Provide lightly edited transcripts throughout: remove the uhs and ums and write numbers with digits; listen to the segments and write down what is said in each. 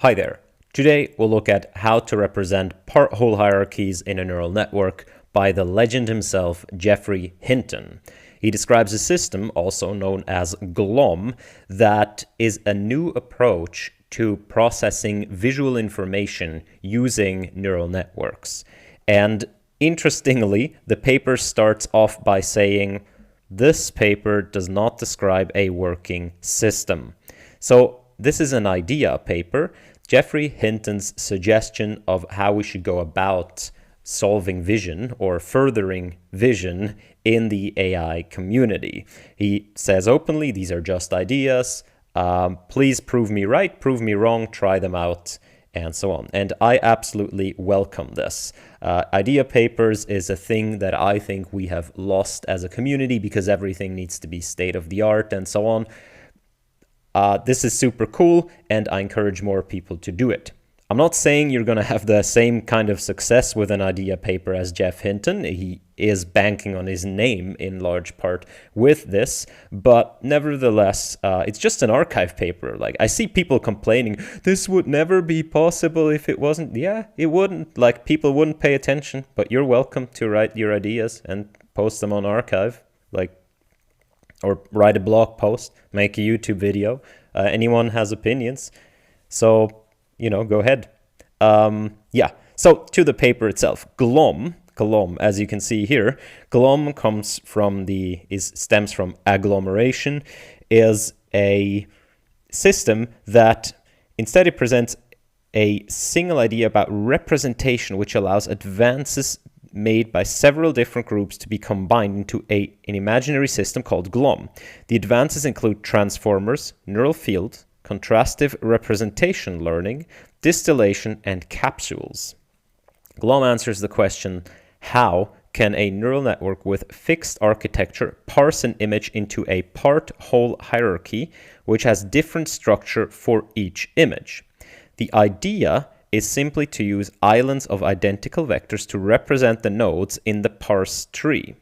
Hi there. Today we'll look at how to represent part-whole hierarchies in a neural network by the legend himself, Geoffrey Hinton. He describes a system, also known as GLOM, that is a new approach to processing visual information using neural networks. And interestingly, the paper starts off by saying, this paper does not describe a working system. So this is an idea paper, Geoffrey Hinton's suggestion of how we should go about solving vision or furthering vision in the AI community. He says openly, these are just ideas. Please prove me right, prove me wrong, try them out, and so on. And I absolutely welcome this. Idea papers is a thing that I think we have lost as a community because everything needs to be state of the art and so on. This is super cool, and I encourage more people to do it. I'm not saying you're going to have the same kind of success with an idea paper as Geoff Hinton. He is banking on his name in large part with this, but nevertheless, it's just an archive paper. Like, I see people complaining, this would never be possible if it wasn't. Yeah, it wouldn't. Like, people wouldn't pay attention, but you're welcome to write your ideas and post them on archive. Or write a blog post, make a YouTube video. Anyone has opinions. So, go ahead. So to the paper itself, GLOM, as you can see here, GLOM stems from agglomeration, is a system that instead it presents a single idea about representation, which allows advances made by several different groups to be combined into an imaginary system called GLOM. The advances include transformers, neural field, contrastive representation learning, distillation, and capsules. GLOM answers the question, how can a neural network with fixed architecture parse an image into a part-whole hierarchy which has different structure for each image? The idea is simply to use islands of identical vectors to represent the nodes in the parse tree.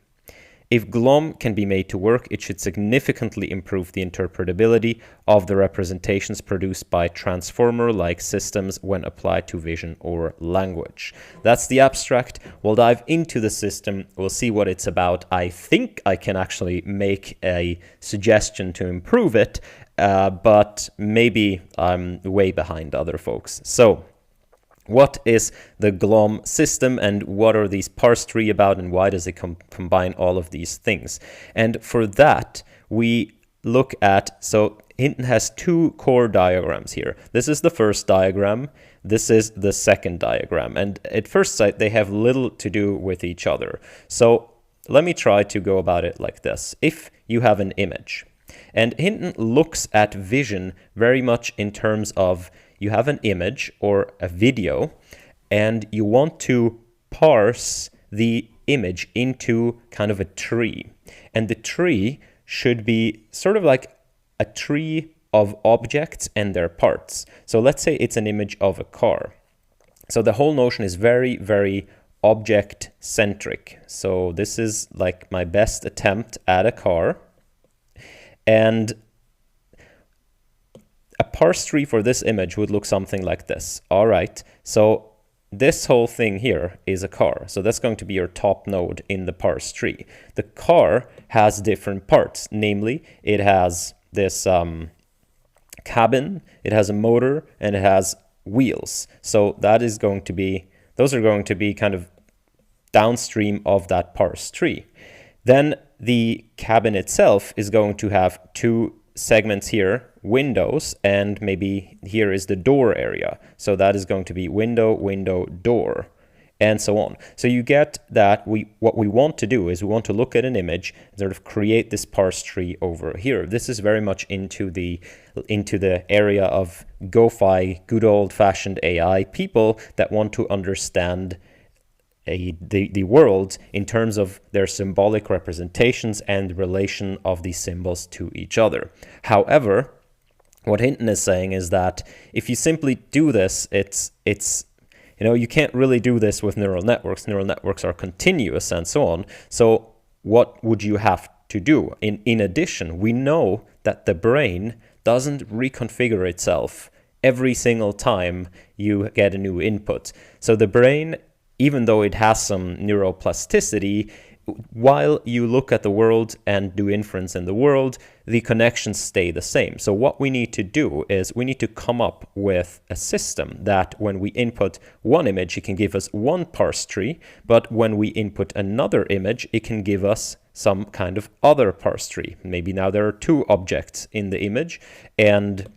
If GLOM can be made to work, it should significantly improve the interpretability of the representations produced by transformer-like systems when applied to vision or language. That's the abstract. We'll dive into the system. We'll see what it's about. I think I can actually make a suggestion to improve it, but maybe I'm way behind other folks. So, what is the GLOM system and what are these parse tree about and why does it combine all of these things? And for that, we look at, so Hinton has two core diagrams here. This is the first diagram. This is the second diagram. And at first sight, they have little to do with each other. So let me try to go about it like this. If you have an image, and Hinton looks at vision very much in terms of you have an image or a video and you want to parse the image into kind of a tree. And the tree should be sort of like a tree of objects and their parts. So let's say it's an image of a car. So the whole notion is very, very object-centric. So this is like my best attempt at a car. And a parse tree for this image would look something like this. All right, so this whole thing here is a car. So that's going to be your top node in the parse tree. The car has different parts. Namely, it has this cabin, it has a motor, and it has wheels. So that is going to be, those are going to be kind of downstream of that parse tree. Then the cabin itself is going to have two segments here, windows, and maybe here is the door area. So that is going to be window, window, door, and so on. So you get that what we want to do is we want to look at an image and sort of create this parse tree over here. This is very much into the area of GoFi, good old-fashioned AI, people that want to understand the world in terms of their symbolic representations and the relation of these symbols to each other. However, what Hinton is saying is that if you simply do this, you can't really do this with neural networks. Neural networks are continuous and so on. So what would you have to do? In addition, we know that the brain doesn't reconfigure itself every single time you get a new input. So the brain, even though it has some neuroplasticity, while you look at the world and do inference in the world, the connections stay the same. So what we need to do is we need to come up with a system that when we input one image, it can give us one parse tree, but when we input another image, it can give us some kind of other parse tree. Maybe now there are two objects in the image, and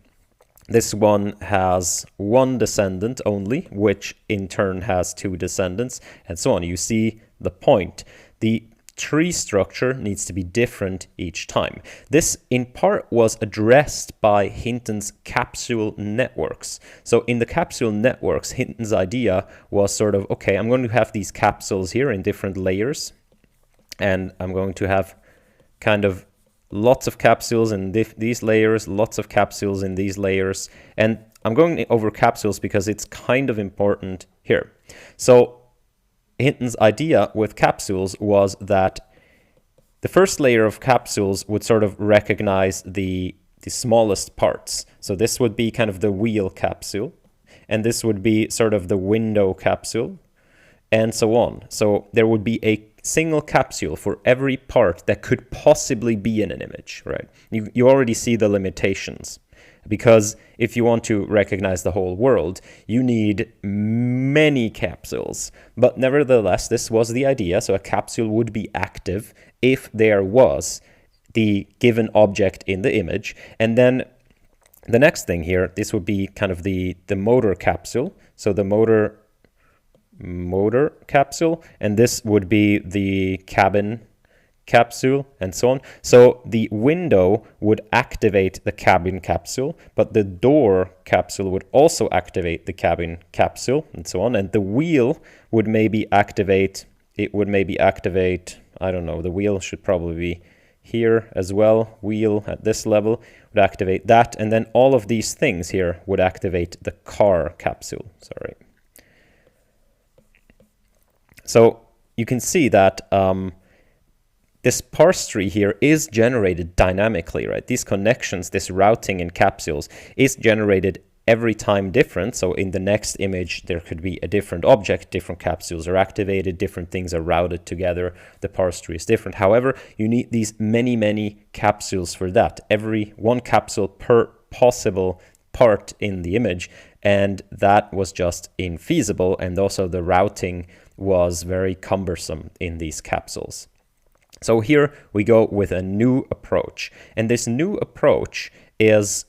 this one has one descendant only, which in turn has two descendants, and so on. You see the point. The tree structure needs to be different each time. This in part was addressed by Hinton's capsule networks. So in the capsule networks, Hinton's idea was sort of, okay, I'm going to have these capsules here in different layers, and I'm going to have kind of lots of capsules in these layers, lots of capsules in these layers, and I'm going over capsules because it's kind of important here. So Hinton's idea with capsules was that the first layer of capsules would sort of recognize the smallest parts. So this would be kind of the wheel capsule, and this would be sort of the window capsule, and so on. So there would be a single capsule for every part that could possibly be in an image, right? You already see the limitations. Because if you want to recognize the whole world, you need many capsules. But nevertheless, this was the idea. So a capsule would be active if there was the given object in the image. And then the next thing here, this would be kind of the motor capsule. So the motor capsule, and this would be the cabin capsule, and so on. So the window would activate the cabin capsule, but the door capsule would also activate the cabin capsule, and so on. And the wheel would maybe activate, I don't know, the wheel should probably be here as well. Wheel at this level would activate that, and then all of these things here would activate the car capsule. Sorry. So you can see that this parse tree here is generated dynamically, right? These connections, this routing in capsules is generated every time different. So in the next image, there could be a different object, different capsules are activated, different things are routed together. The parse tree is different. However, you need these many, many capsules for that. Every one capsule per possible part in the image. And that was just infeasible. And also the routing was very cumbersome in these capsules. So here we go with a new approach. And this new approach is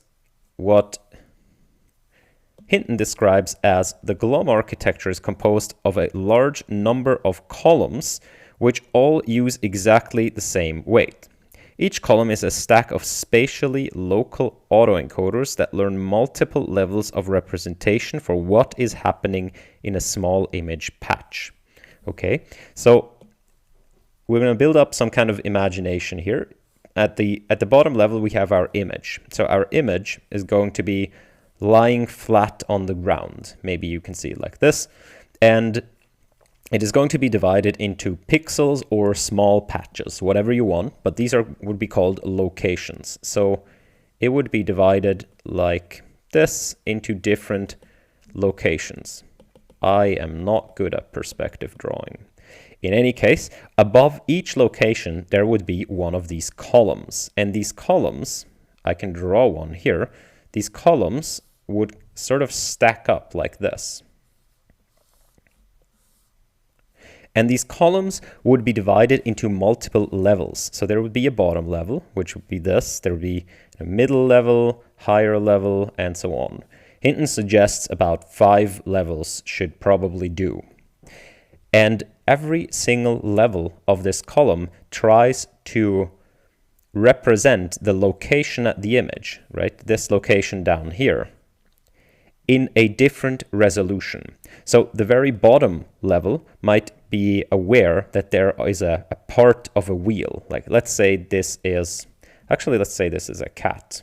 what Hinton describes as the GLOM architecture is composed of a large number of columns which all use exactly the same weight. Each column is a stack of spatially local autoencoders that learn multiple levels of representation for what is happening in a small image patch. Okay, so we're going to build up some kind of imagination here. At the bottom level, we have our image. So our image is going to be lying flat on the ground. Maybe you can see it like this. And it is going to be divided into pixels or small patches, whatever you want. But these would be called locations. So it would be divided like this into different locations. I am not good at perspective drawing. In any case, above each location, there would be one of these columns. And these columns, I can draw one here, these columns would sort of stack up like this. And these columns would be divided into multiple levels. So there would be a bottom level, which would be this. There would be a middle level, higher level, and so on. Hinton suggests about 5 levels should probably do. And every single level of this column tries to represent the location at the image, right? This location down here, in a different resolution. So the very bottom level might be aware that there is a part of a wheel. Like let's say this is a cat.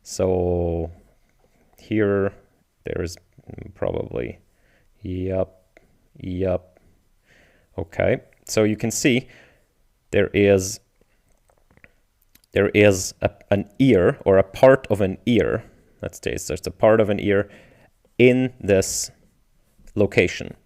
So here there's probably, yep. Okay, so you can see there is an ear or a part of an ear let's say it's just a part of an ear in this location.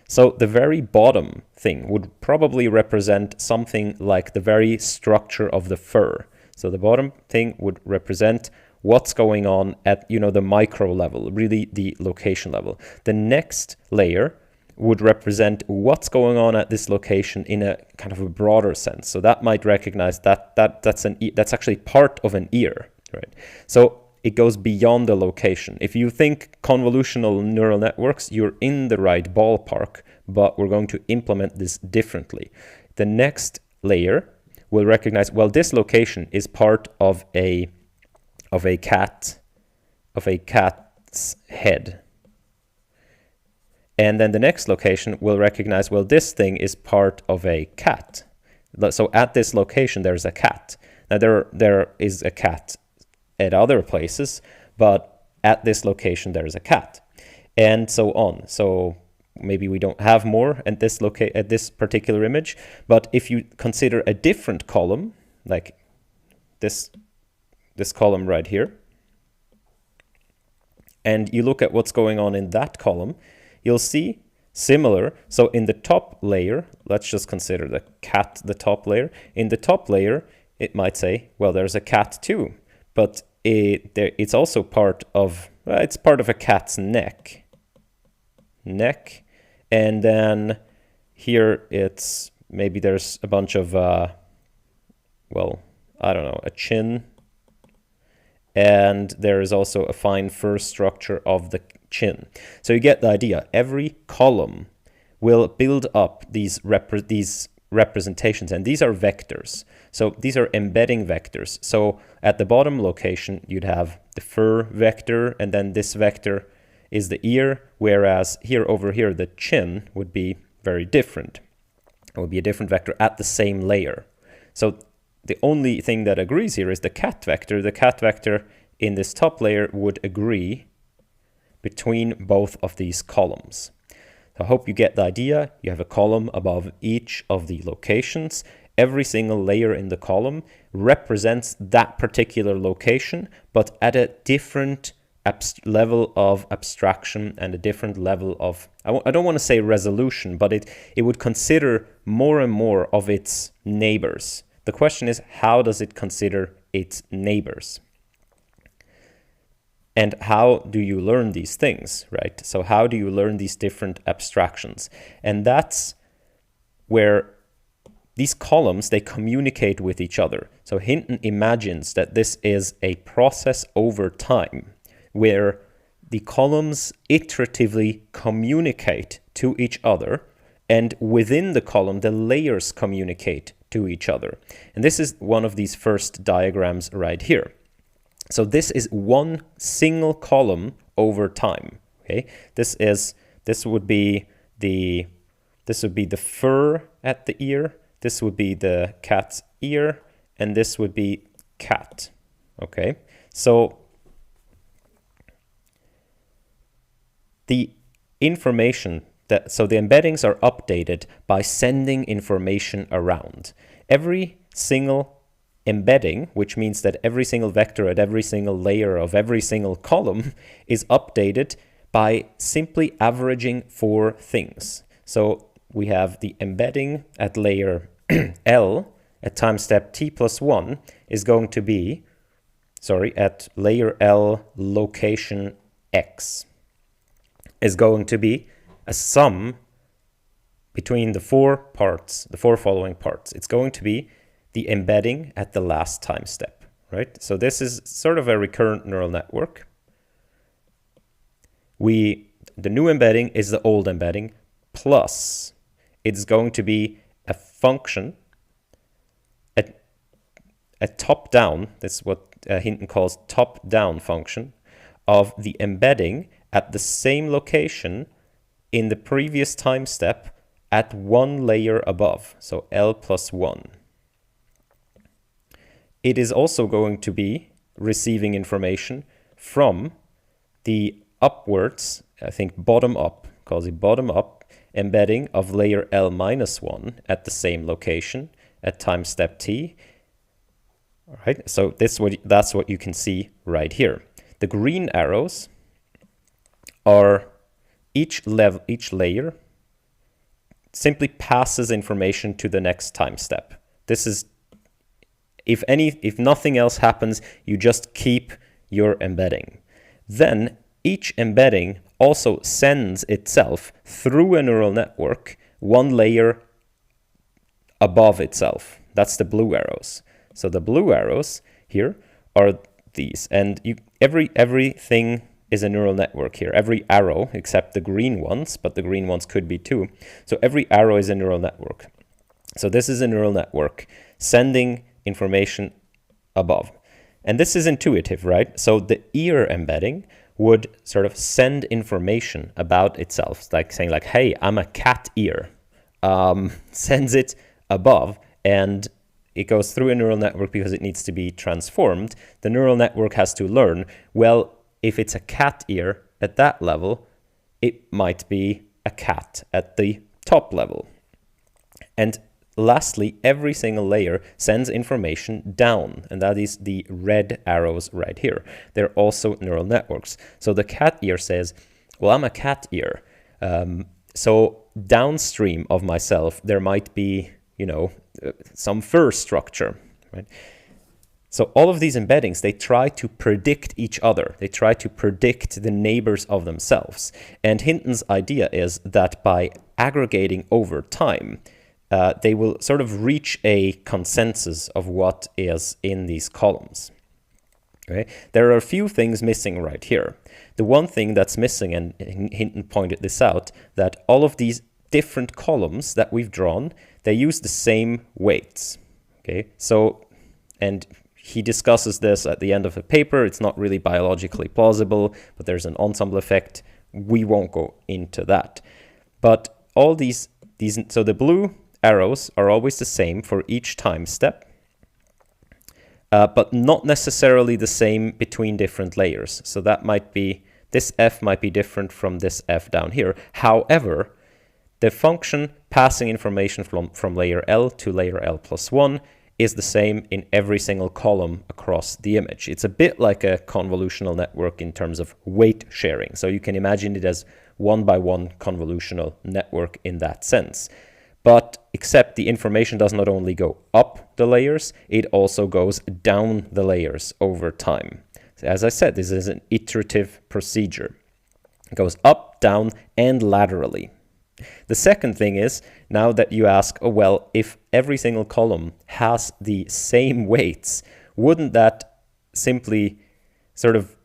So the very bottom thing would probably represent something like the very structure of the fur. So the bottom thing would represent what's going on at, the micro level, really the location level. The next layer would represent what's going on at this location in a kind of a broader sense. So that might recognize that's actually part of an ear, right? So it goes beyond the location. If you think convolutional neural networks, you're in the right ballpark, but we're going to implement this differently. The next layer will recognize, well, this location is part of a cat's head. And then the next location will recognize, well, this thing is part of a cat. So at this location, there's a cat. Now there is a cat at other places, but at this location there is a cat, and so on. So maybe we don't have more at this particular image, but if you consider a different column, like this column right here, and you look at what's going on in that column, you'll see similar. So in the top layer, let's just consider the top layer. In the top layer, it might say, well, there's a cat too. But it's also part of a cat's neck. And then here maybe there's a bunch of, a chin. And there is also a fine fur structure of the chin. So you get the idea. Every column will build up these representations, and these are vectors. So these are embedding vectors. So at the bottom location, you'd have the fur vector, and then this vector is the ear, whereas over here, the chin would be very different. It would be a different vector at the same layer. So the only thing that agrees here is the cat vector. The cat vector in this top layer would agree between both of these columns. I hope you get the idea. You have a column above each of the locations. Every single layer in the column represents that particular location, but at a different level of abstraction and a different level of, I don't want to say resolution, but it would consider more and more of its neighbors. The question is, how does it consider its neighbors? And how do you learn these things, right? So how do you learn these different abstractions? And that's where these columns, they communicate with each other. So Hinton imagines that this is a process over time where the columns iteratively communicate to each other, and within the column, the layers communicate to each other. And this is one of these first diagrams right here. So this is one single column over time. Okay, this would be the fur at the ear. This would be the cat's ear, and this would be cat. Okay, so the information so the embeddings are updated by sending information around. Every single embedding, which means that every single vector at every single layer of every single column is updated by simply averaging 4 things. So we have the embedding at layer L at time step t plus 1 is going to be, at layer L location X is going to be a sum between the 4 following parts. It's going to be the embedding at the last time step, right? So this is sort of a recurrent neural network. The new embedding is the old embedding, plus it's going to be a function, a top-down, that's what Hinton calls top-down function, of the embedding at the same location in the previous time step at 1 layer above, so L plus 1. It is also going to be receiving information from the upwards, I think bottom up, calls it bottom up, embedding of layer L minus 1 at the same location at time step t. All right, so that's what you can see right here. The green arrows are each layer simply passes information to the next time step. This is, if nothing else happens, you just keep your embedding. Then each embedding also sends itself through a neural network one layer above itself. That's the blue arrows. So the blue arrows here are these, and everything is a neural network here. Every arrow, except the green ones, but the green ones could be too. So every arrow is a neural network. So this is a neural network sending information above. And this is intuitive, right? So the ear embedding would sort of send information about itself, like saying like, hey, I'm a cat ear. Sends it above, and it goes through a neural network because it needs to be transformed. The neural network has to learn, well, if it's a cat ear at that level, it might be a cat at the top level. And lastly, every single layer sends information down, and that is the red arrows right here. They're also neural networks. So the cat ear says, well, I'm a cat ear. So downstream of myself, there might be, some fur structure, right? So all of these embeddings, they try to predict each other. They try to predict the neighbors of themselves. And Hinton's idea is that by aggregating over time, they will sort of reach a consensus of what is in these columns. Okay? There are a few things missing right here. The one thing that's missing, and Hinton pointed this out, that all of these different columns that we've drawn, they use the same weights. Okay, so, and he discusses this at the end of the paper. It's not really biologically plausible, but there's an ensemble effect. We won't go into that. But all these, so the blue arrows are always the same for each time step, but not necessarily the same between different layers. So that might be, this F might be different from this F down here. However, the function passing information from layer L to layer L plus 1 is the same in every single column across the image. It's a bit like a convolutional network in terms of weight sharing. So you can imagine it as one-by-one convolutional network in that sense. But except the information does not only go up the layers, it also goes down the layers over time. So as I said, this is an iterative procedure. It goes up, down, and laterally. The second thing is, now that you ask, oh, well, if every single column has the same weights, wouldn't that simply sort of,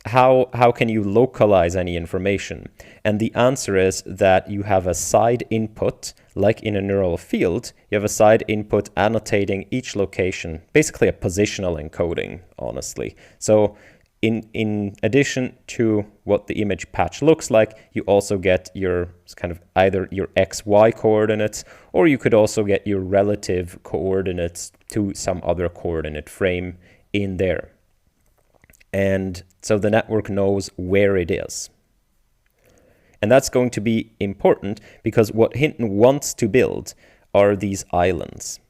how can you localize any information? And the answer is that you have a side input, like in a neural field, you have a side input annotating each location, basically a positional encoding, honestly. So in addition to what the image patch looks like, you also get your kind of either your XY coordinates, or you could also get your relative coordinates to some other coordinate frame in there. And so the network knows where it is. And that's going to be important because what Hinton wants to build are these islands.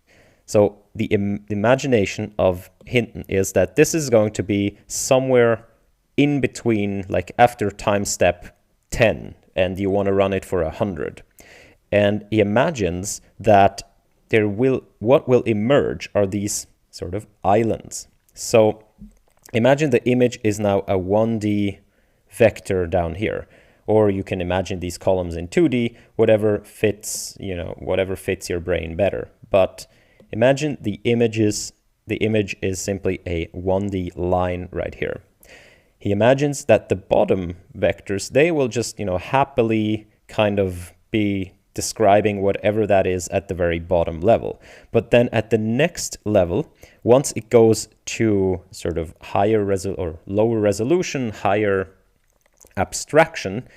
So the imagination of Hinton is that this is going to be somewhere in between, like after time step 10, and you want to run it for 100. And he imagines that what will emerge are these sort of islands. So imagine the image is now a 1D vector down here. Or you can imagine these columns in 2D, whatever fits your brain better. But imagine the image is simply a 1D line right here. He imagines that the bottom vectors, they will just, happily kind of be describing whatever that is at the very bottom level. But then at the next level, once it goes to sort of lower resolution, higher abstraction,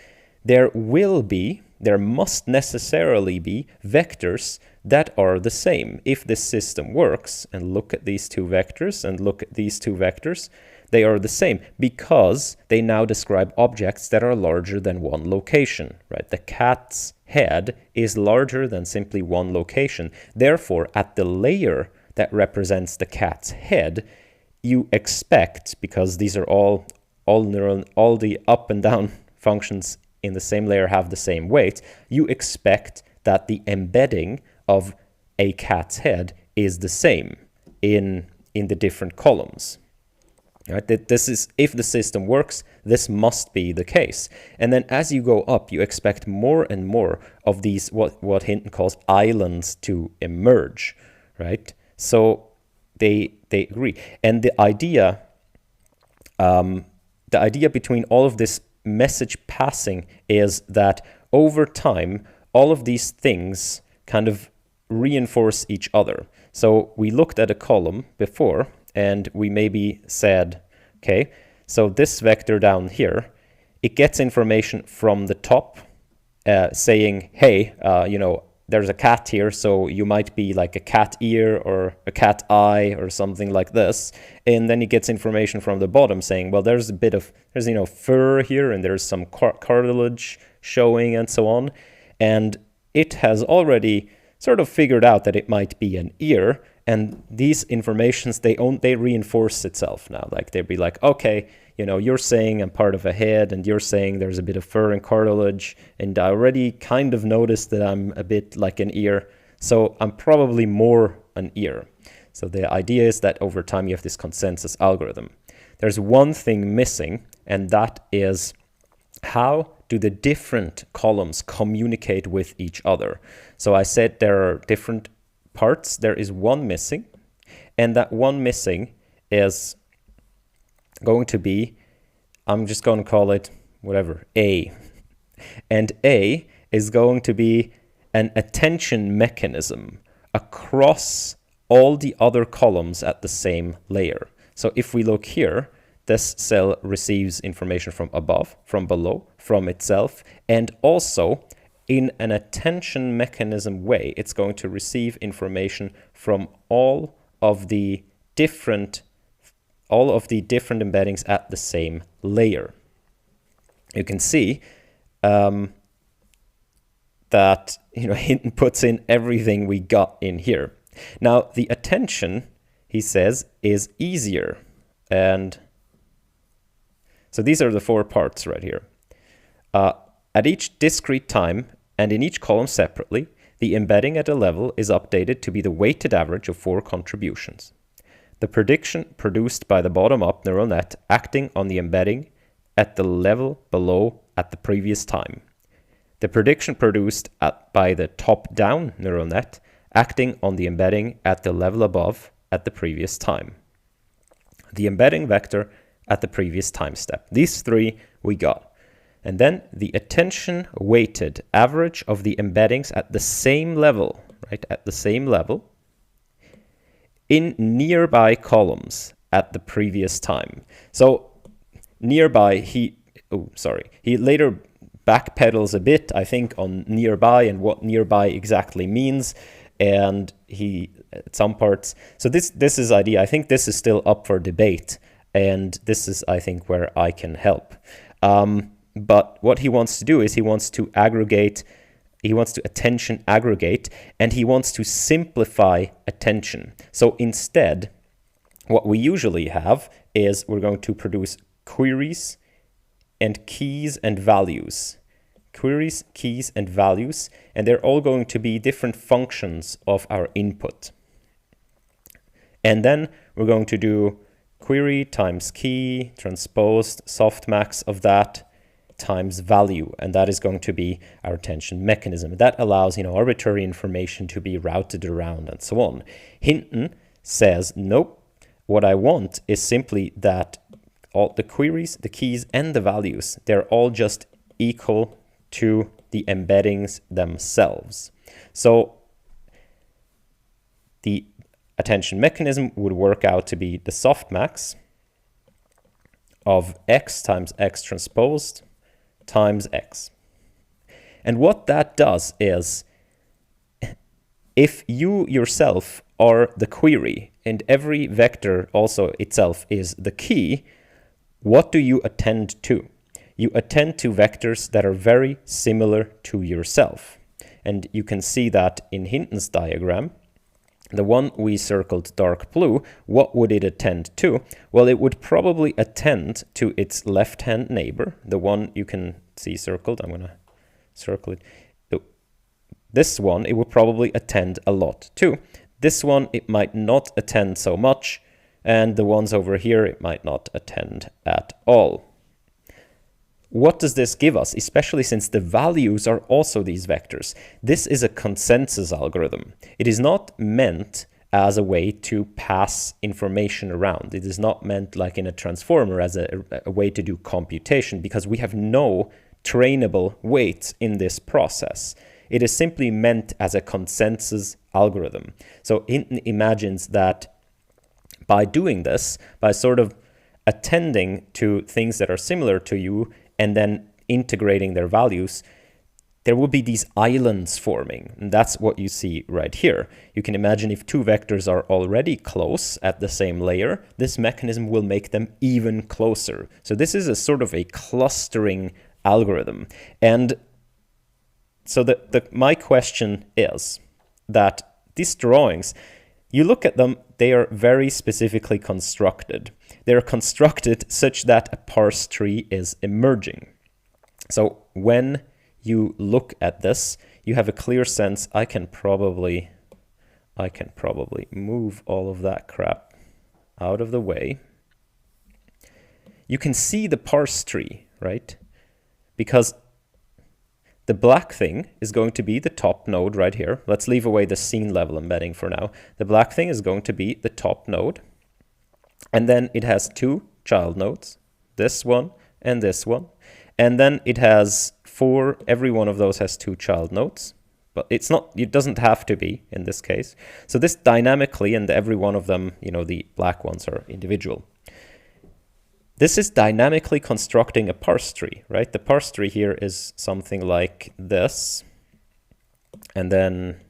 there must necessarily be vectors that are the same. If this system works, and look at these two vectors and look at these two vectors, they are the same because they now describe objects that are larger than one location, right? The cat's head is larger than simply one location. Therefore, at the layer that represents the cat's head, you expect, because these are all all the up and down functions in the same layer have the same weight, you expect that the embedding of a cat's head is the same in the different columns. Right? This is, if the system works, this must be the case. And then as you go up, you expect more and more of these, what Hinton calls islands, to emerge, right? So they agree. And the idea between all of this message passing is that over time, all of these things kind of reinforce each other. So we looked at a column before, and we maybe said, okay, so this vector down here, it gets information from the top saying, hey, there's a cat here, so you might be like a cat ear or a cat eye or something like this. And then it gets information from the bottom saying, well, there's fur here, and there's some cartilage showing and so on. And it has already sort of figured out that it might be an ear, and these informations, they reinforce itself now. Like they'd be like, okay, you're saying I'm part of a head, and you're saying there's a bit of fur and cartilage, and I already kind of noticed that I'm a bit like an ear, so I'm probably more an ear. So the idea is that over time you have this consensus algorithm. There's one thing missing, and that is, how do the different columns communicate with each other? So I said there are different parts. There is one missing, and that one missing is going to be, I'm just going to call it whatever, A. And A is going to be an attention mechanism across all the other columns at the same layer. So if we look here, this cell receives information from above, from below, from itself, and also in an attention mechanism way, it's going to receive information from all of the different embeddings at the same layer. You can see that Hinton puts in everything we got in here. Now the attention, he says, is easier, and so these are the 4 parts right here. At each discrete time and in each column separately, the embedding at a level is updated to be the weighted average of 4 contributions. The prediction produced by the bottom-up neural net acting on the embedding at the level below at the previous time. The prediction produced by the top-down neural net acting on the embedding at the level above at the previous time. The embedding vector at the previous time step. These 3 we got. And then the attention-weighted average of the embeddings at the same level, right, at the same level, in nearby columns at the previous time. So nearby, he later backpedals a bit, I think, on nearby and what nearby exactly means. And he, at some parts, so this is idea, I think this is still up for debate. And this is, I think, where I can help. But what he wants to do is he wants to attention aggregate, and he wants to simplify attention. So instead, what we usually have is we're going to produce queries and keys and values. Queries, keys, and values, and they're all going to be different functions of our input. And then we're going to do query times key, transposed, softmax of that, times value, and that is going to be our attention mechanism. That allows, arbitrary information to be routed around and so on. Hinton says, nope, what I want is simply that all the queries, the keys, and the values, they're all just equal to the embeddings themselves. So the attention mechanism would work out to be the softmax of x times x transposed times x. And what that does is, if you yourself are the query and every vector also itself is the key, what do you attend to? You attend to vectors that are very similar to yourself. And you can see that in Hinton's diagram. the one we circled dark blue, what would it attend to? Well, it would probably attend to its left-hand neighbor, the one you can see circled. I'm going to circle it. This one, it would probably attend a lot to. This one, it might not attend so much, and the ones over here, it might not attend at all. What does this give us, especially since the values are also these vectors? This is a consensus algorithm. It is not meant as a way to pass information around. It is not meant like in a transformer as a way to do computation, because we have no trainable weights in this process. It is simply meant as a consensus algorithm. So Hinton imagines that by doing this, by sort of attending to things that are similar to you and then integrating their values, there will be these islands forming. And that's what you see right here. You can imagine if two vectors are already close at the same layer, this mechanism will make them even closer. So this is a sort of a clustering algorithm. And so my question is that these drawings, you look at them, they are very specifically constructed. They're constructed such that a parse tree is emerging. So when you look at this, you have a clear sense. I can probably move all of that crap out of the way. You can see the parse tree, right? Because the black thing is going to be the top node right here. Let's leave away the scene level embedding for now. The black thing is going to be the top node. And then it has two child nodes, this one and this one. And then it has every one of those has two child nodes. But it doesn't have to be in this case. So this dynamically, and every one of them, the black ones are individual. This is dynamically constructing a parse tree, right? The parse tree here is something like this. And then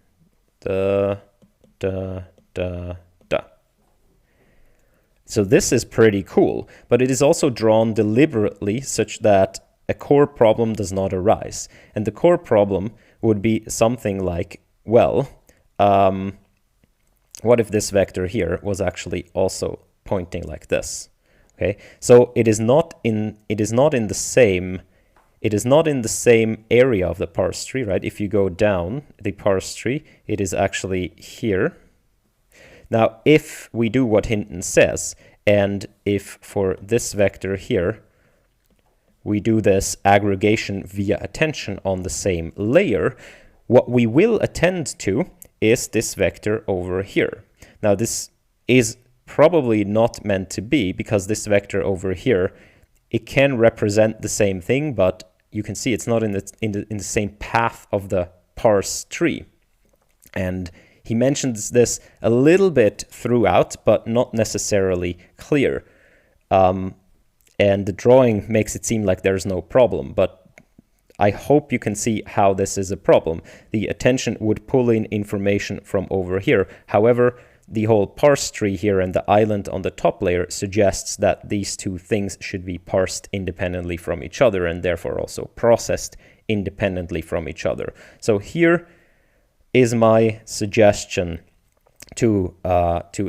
So this is pretty cool, but it is also drawn deliberately such that a core problem does not arise. And the core problem would be something like, well, what if this vector here was actually also pointing like this? Okay, so it is not in the same area of the parse tree, right? If you go down the parse tree, it is actually here. Now, if we do what Hinton says, and if for this vector here, we do this aggregation via attention on the same layer, what we will attend to is this vector over here. Now, this is probably not meant to be, because this vector over here, it can represent the same thing, but you can see it's not in the same path of the parse tree. And he mentions this a little bit throughout, but not necessarily clear. And the drawing makes it seem like there's no problem, but I hope you can see how this is a problem. The attention would pull in information from over here. However, the whole parse tree here and the island on the top layer suggests that these two things should be parsed independently from each other and therefore also processed independently from each other. So here is my suggestion to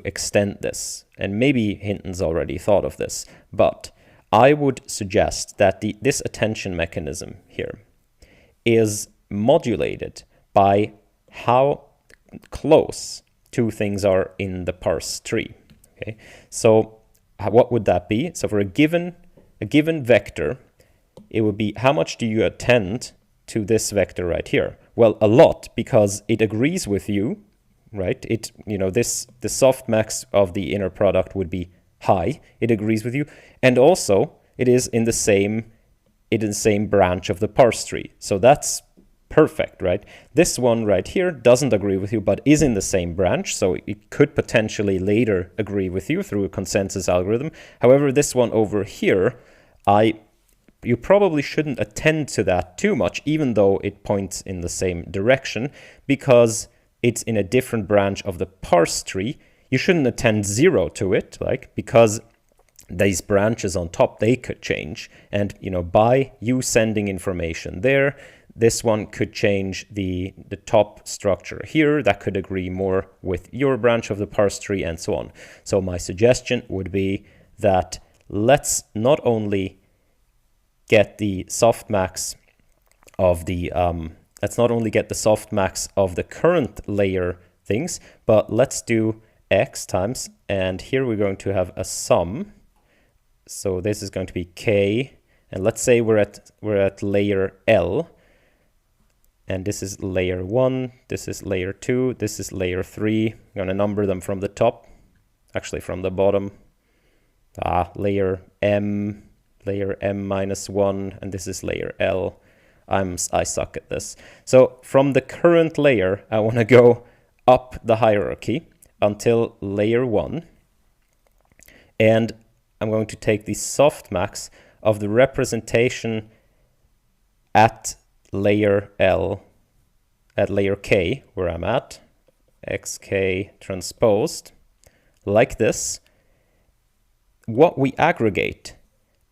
extend this. And maybe Hinton's already thought of this, but I would suggest that this attention mechanism here is modulated by how close two things are in the parse tree. Okay, so what would that be? So for a given vector, it would be how much do you attend to this vector right here? Well, a lot, because it agrees with you, right? The softmax of the inner product would be high. It agrees with you, and also it is in the same branch of the parse tree. So that's perfect, right? This one right here doesn't agree with you, but is in the same branch, so it could potentially later agree with you through a consensus algorithm. However, this one over here, you probably shouldn't attend to that too much, even though it points in the same direction, because it's in a different branch of the parse tree. You shouldn't attend 0 to it, because these branches on top, they could change. And by you sending information there, this one could change the top structure here. That could agree more with your branch of the parse tree and so on. So my suggestion would be that let's not only get the softmax of the current layer things, but let's do x times, and here we're going to have a sum. So this is going to be k, and let's say we're at layer L, and this is layer 1, this is layer 2, this is layer 3. I'm going to number them from the top, actually from the bottom. Layer M minus 1, and this is layer L. I suck at this. So from the current layer, I want to go up the hierarchy until layer 1, and I'm going to take the softmax of the representation at layer L, at layer K, where I'm at, xk transposed, like this. What we aggregate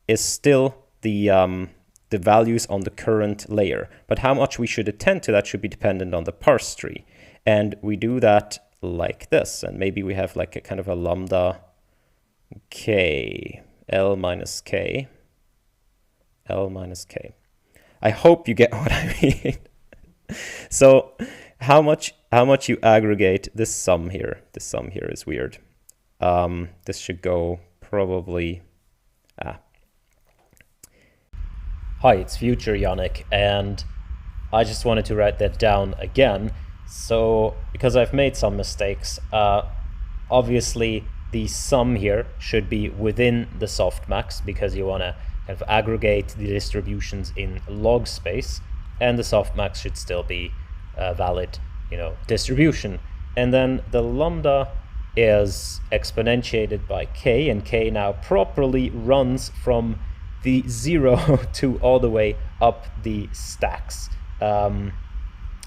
is still the values on the current layer, but how much we should attend to that should be dependent on the parse tree. And we do that like this, and maybe we have like a kind of a lambda k, L minus k. I hope you get what I mean. So how much you aggregate this sum here? This sum here is weird. This should go probably. Hi, it's Future Yannick, and I just wanted to write that down again. So because I've made some mistakes, obviously the sum here should be within the softmax, because you want to kind of aggregate the distributions in log space, and the softmax should still be a valid, distribution. And then the lambda is exponentiated by k, and k now properly runs from the 0 to all the way up the stacks.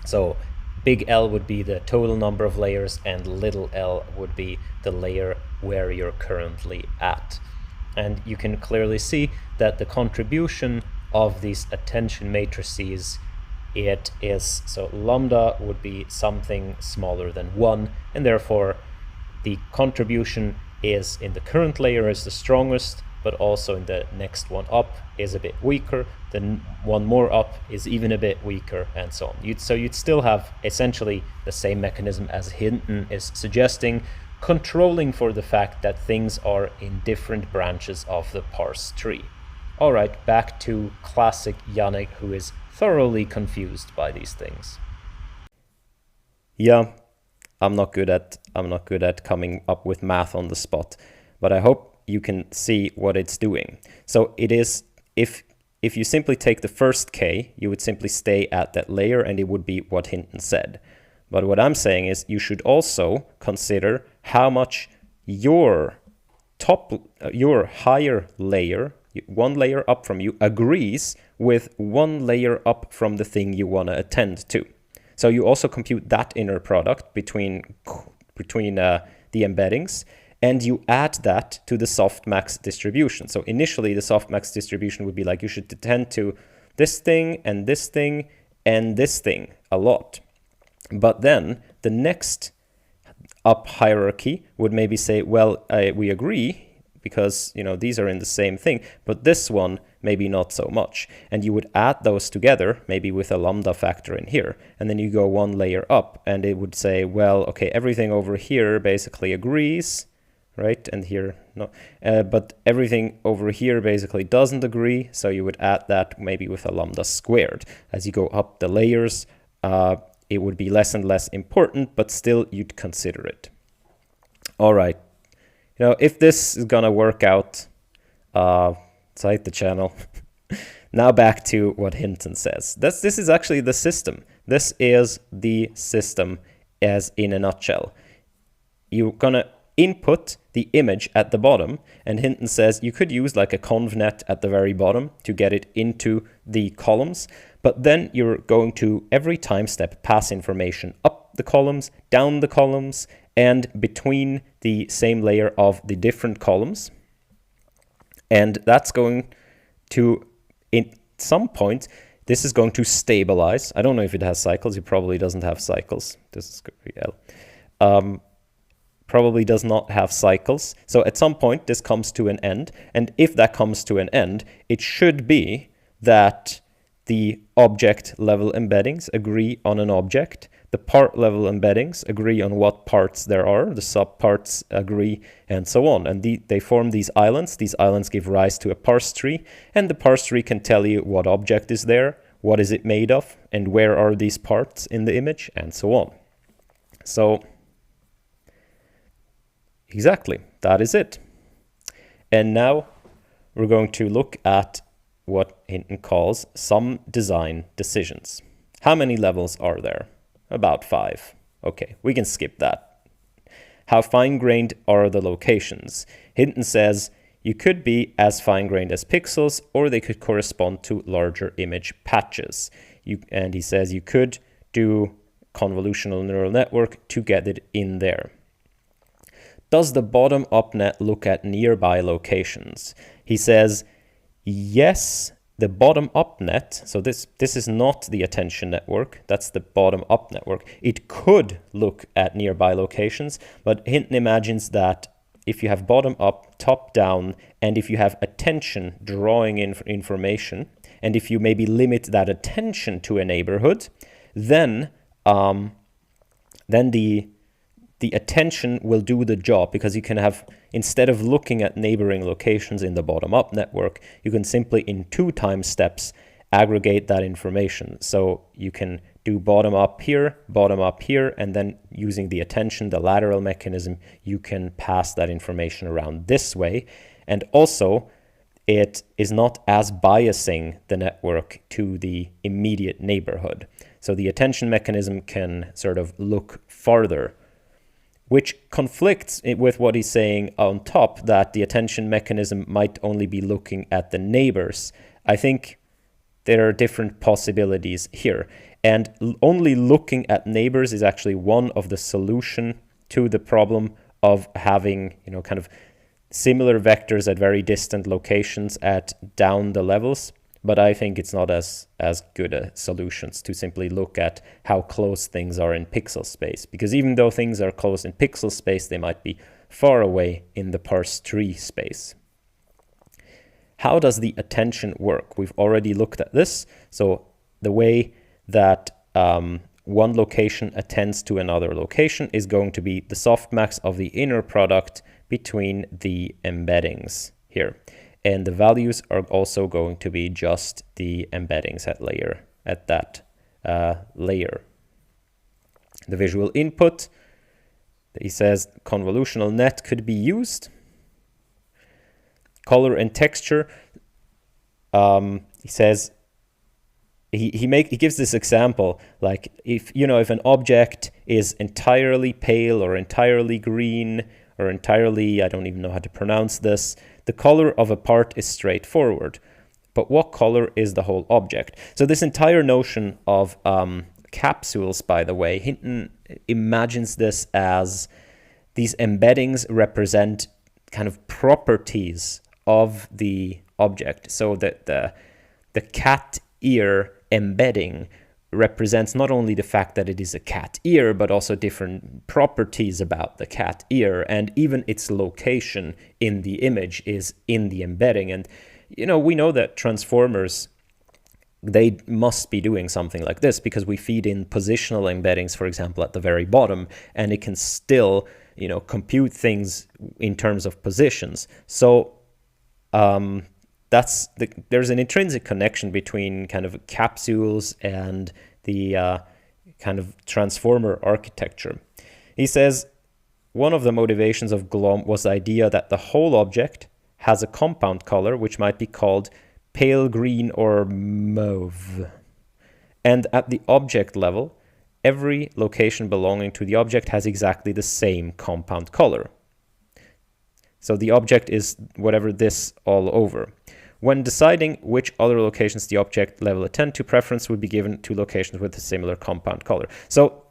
So big L would be the total number of layers, and little l would be the layer where you're currently at. And you can clearly see that the contribution of these attention matrices, it is, so lambda would be something smaller than 1, and therefore the contribution is in the current layer is the strongest, but also in the next one up is a bit weaker, then one more up is even a bit weaker, and so on. So you'd still have essentially the same mechanism as Hinton is suggesting, controlling for the fact that things are in different branches of the parse tree. All right, back to classic Yannick, who is thoroughly confused by these things. Yeah, I'm not good at coming up with math on the spot, but I hope you can see what it's doing. So it is, if you simply take the first k, you would simply stay at that layer, and it would be what Hinton said. But what I'm saying is you should also consider how much your higher layer, one layer up from you, agrees with one layer up from the thing you want to attend to. So you also compute that inner product between the embeddings, and you add that to the softmax distribution. So initially the softmax distribution would be like you should attend to this thing and this thing and this thing a lot. But then the next up hierarchy would maybe say, well, we agree because these are in the same thing, but this one maybe not so much. And you would add those together, maybe with a lambda factor in here, and then you go one layer up, and it would say, well, okay, everything over here basically agrees, right? And here no, but everything over here basically doesn't agree, so you would add that maybe with a lambda squared. As you go up the layers, it would be less and less important, but still you'd consider it. All right. If this is gonna work out, cite the channel. Now back to what Hinton says. This is actually the system. This is the system as in a nutshell. You're gonna input the image at the bottom, and Hinton says you could use like a convnet at the very bottom to get it into the columns, but then you're going to every time step pass information up the columns, down the columns, and between the same layer of the different columns. And that's going to, in some point, This is going to stabilize. I don't know if it has cycles. It probably doesn't have cycles. This is L. Probably does not have cycles. So at some point, this comes to an end. And if that comes to an end, it should be that the object level embeddings agree on an object. The part level embeddings agree on what parts there are. The subparts agree, and so on. And they form these islands. These islands give rise to a parse tree. And the parse tree can tell you what object is there, what is it made of, and where are these parts in the image, and so on. So exactly, that is it. And now we're going to look at what Hinton calls some design decisions. How many levels are there? About 5. Okay, we can skip that. How fine-grained are the locations? Hinton says you could be as fine-grained as pixels, or they could correspond to larger image patches. And he says you could do convolutional neural network to get it in there. Does the bottom-up net look at nearby locations? He says, yes, the bottom-up net, so this is not the attention network, that's the bottom-up network. It could look at nearby locations, but Hinton imagines that if you have bottom-up, top-down, and if you have attention drawing in information, and if you maybe limit that attention to a neighborhood, then the attention will do the job, because you can have, instead of looking at neighboring locations in the bottom-up network, you can simply in 2 time steps aggregate that information. So you can do bottom-up here, and then using the attention, the lateral mechanism, you can pass that information around this way. And also, it is not as biasing the network to the immediate neighborhood. So the attention mechanism can sort of look farther, which conflicts with what he's saying on top, that the attention mechanism might only be looking at the neighbors. I think there are different possibilities here. And only looking at neighbors is actually one of the solution to the problem of having, kind of similar vectors at very distant locations at down the levels. But I think it's not as good a solutions to simply look at how close things are in pixel space. Because even though things are close in pixel space, they might be far away in the parse tree space. How does the attention work? We've already looked at this. So the way that one location attends to another location is going to be the softmax of the inner product between the embeddings here. And the values are also going to be just the embeddings at that layer. The visual input, he says convolutional net could be used. Color and texture, he says, he gives this example, like if an object is entirely pale or entirely green or entirely, I don't even know how to pronounce this, the color of a part is straightforward. But what color is the whole object? So this entire notion of capsules, by the way, Hinton imagines this as these embeddings represent kind of properties of the object. So that the cat ear embedding represents not only the fact that it is a cat ear, but also different properties about the cat ear, and even its location in the image is in the embedding. And we know that transformers, they must be doing something like this, because we feed in positional embeddings, for example, at the very bottom, and it can still compute things in terms of positions. So there's an intrinsic connection between kind of capsules and the kind of transformer architecture. He says one of the motivations of GLOM was the idea that the whole object has a compound color, which might be called pale green or mauve. And at the object level, every location belonging to the object has exactly the same compound color. So the object is whatever this all over. When deciding which other locations the object level attend to, preference would be given to locations with a similar compound color. So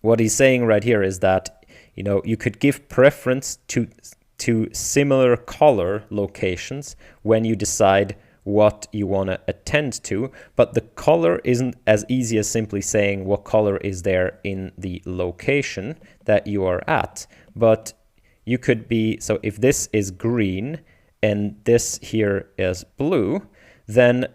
what he's saying right here is that you could give preference to similar color locations when you decide what you want to attend to, but the color isn't as easy as simply saying what color is there in the location that you are at. But you could be, so if this is green and this here is blue, then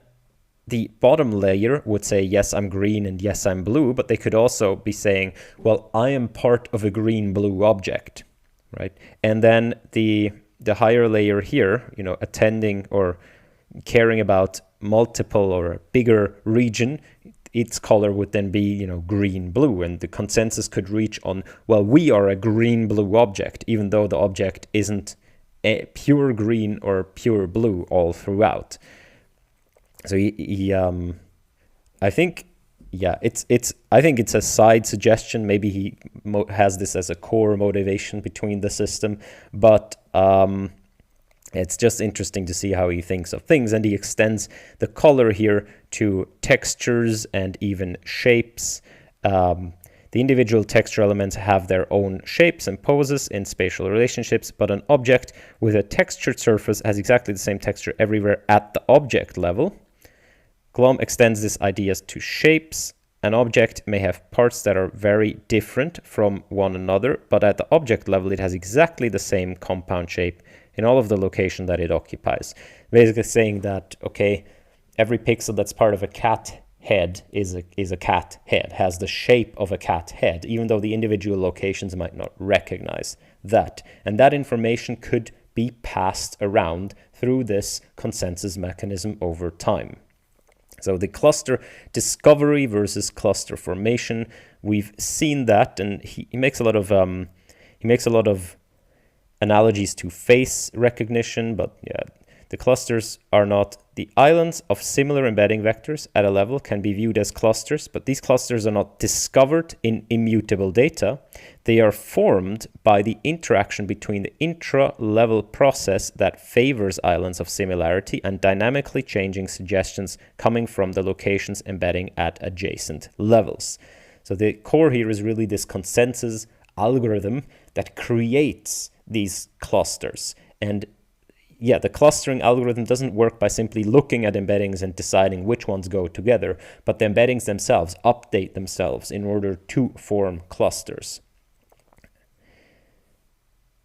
the bottom layer would say, yes, I'm green and yes, I'm blue, but they could also be saying, well, I am part of a green-blue object, right? And then the higher layer here, attending or caring about multiple or a bigger region, its color would then be, green-blue, and the consensus could reach on, well, we are a green-blue object, even though the object isn't a pure green or pure blue all throughout. So I think it's a side suggestion. Maybe he has this as a core motivation between the system, but it's just interesting to see how he thinks of things, and he extends the color here to textures and even shapes. The individual texture elements have their own shapes and poses in spatial relationships, but an object with a textured surface has exactly the same texture everywhere at the object level. Glom extends this idea to shapes. An object may have parts that are very different from one another, but at the object level it has exactly the same compound shape in all of the location that it occupies. Basically saying that, okay, every pixel that's part of a cat head is a cat head, has the shape of a cat head, even though the individual locations might not recognize that. And that information could be passed around through this consensus mechanism over time. So the cluster discovery versus cluster formation, we've seen that, and he makes a lot of analogies to face recognition, but yeah, the clusters are not. The islands of similar embedding vectors at a level can be viewed as clusters, but these clusters are not discovered in immutable data. They are formed by the interaction between the intra-level process that favors islands of similarity and dynamically changing suggestions coming from the locations embedding at adjacent levels. So the core here is really this consensus algorithm that creates these clusters. And yeah, the clustering algorithm doesn't work by simply looking at embeddings and deciding which ones go together, but the embeddings themselves update themselves in order to form clusters.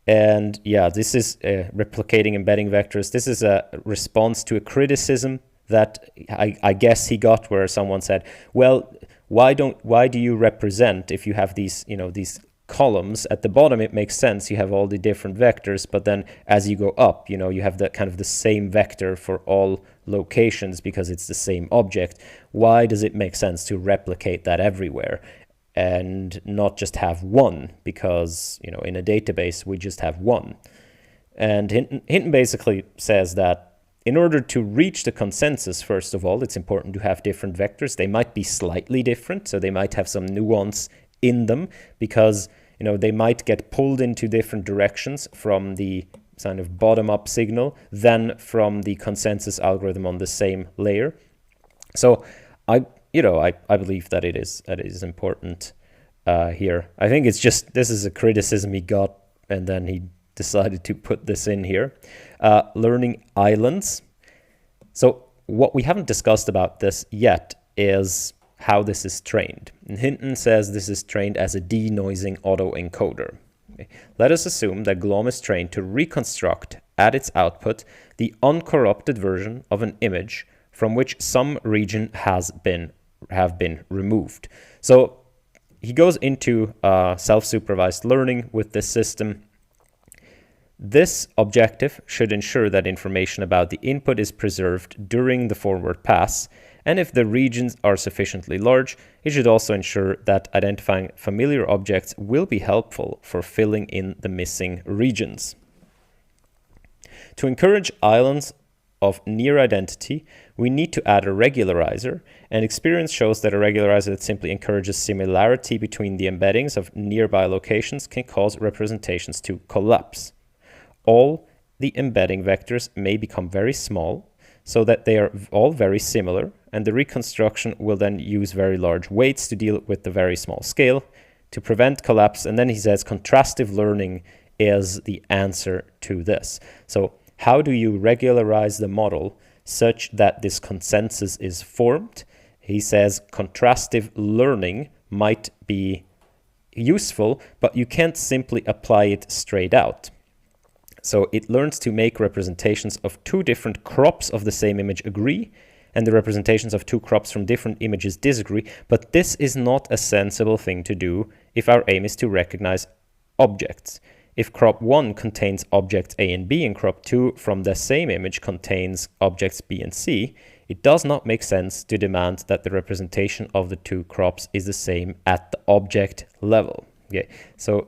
And yeah, this is replicating embedding vectors. This is a response to a criticism that I guess he got, where someone said, well, why do you represent, if you have these columns at the bottom, it makes sense, you have all the different vectors, but then as you go up, you have the kind of the same vector for all locations because it's the same object. Why does it make sense to replicate that everywhere and not just have one? Because in a database we just have one. And Hinton basically says that in order to reach the consensus, first of all, it's important to have different vectors. They might be slightly different, so they might have some nuance in them, because they might get pulled into different directions from the kind of bottom-up signal than from the consensus algorithm on the same layer. So I believe that it is important here. I think it's just, this is a criticism he got, and then he decided to put this in here. Learning islands. So what we haven't discussed about this yet is how this is trained. And Hinton says this is trained as a denoising autoencoder. Okay. Let us assume that GLOM is trained to reconstruct at its output the uncorrupted version of an image from which some region have been removed. So he goes into self-supervised learning with this system. This objective should ensure that information about the input is preserved during the forward pass, and if the regions are sufficiently large, it should also ensure that identifying familiar objects will be helpful for filling in the missing regions. To encourage islands of near identity, we need to add a regularizer, and experience shows that a regularizer that simply encourages similarity between the embeddings of nearby locations can cause representations to collapse. All the embedding vectors may become very small, so that they are all very similar, and the reconstruction will then use very large weights to deal with the very small scale to prevent collapse. And then he says contrastive learning is the answer to this. So how do you regularize the model such that this consensus is formed. He says contrastive learning might be useful, but you can't simply apply it straight out. So it learns to make representations of two different crops of the same image agree, and the representations of two crops from different images disagree, but this is not a sensible thing to do if our aim is to recognize objects. If crop 1 contains objects A and B and crop 2 from the same image contains objects B and C, it does not make sense to demand that the representation of the two crops is the same at the object level. Okay, so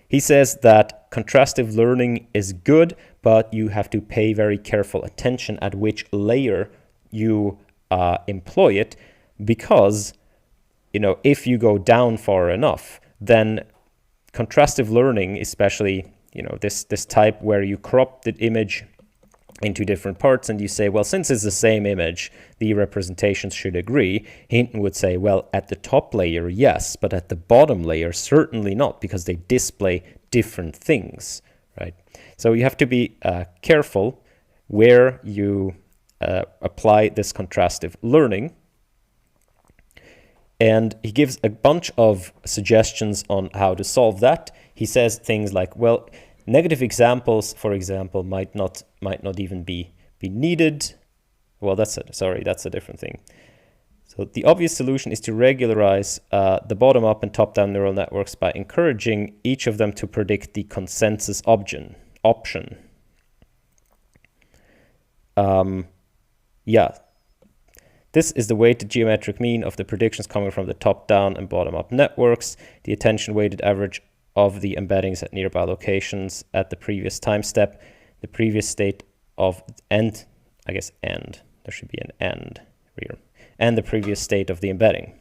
he says that contrastive learning is good, but you have to pay very careful attention at which layer you employ it, because if you go down far enough, then contrastive learning, especially this type where you crop the image into different parts and you say, well, since it's the same image, the representations should agree. Hinton would say, well, at the top layer, yes, but at the bottom layer, certainly not, because they display different things, right? So you have to be careful where you apply this contrastive learning. And he gives a bunch of suggestions on how to solve that. He says things like, well, negative examples, for example, might not even be needed. Well, that's a different thing. So the obvious solution is to regularize the bottom-up and top-down neural networks by encouraging each of them to predict the consensus option. This is the weighted geometric mean of the predictions coming from the top-down and bottom-up networks, the attention-weighted average of the embeddings at nearby locations at the previous time step, the previous state of end, there should be an end here, and the previous state of the embedding.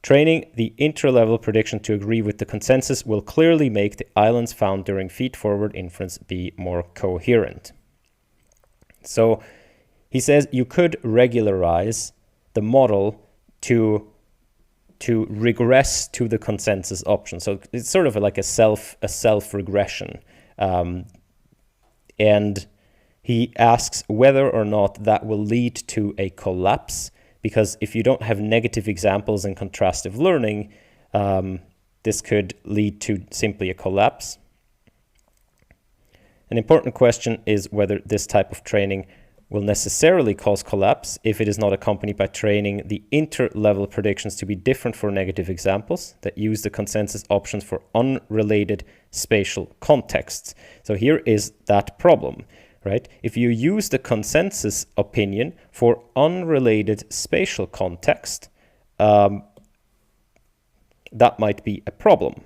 Training the inter-level prediction to agree with the consensus will clearly make the islands found during feed-forward inference be more coherent. So he says you could regularize the model to regress to the consensus option. So it's sort of like a self regression. And he asks whether or not that will lead to a collapse, because if you don't have negative examples in contrastive learning, this could lead to simply a collapse. An important question is whether this type of training will necessarily cause collapse if it is not accompanied by training the inter-level predictions to be different for negative examples that use the consensus options for unrelated spatial contexts. So here is that problem, right? If you use the consensus opinion for unrelated spatial context, that might be a problem.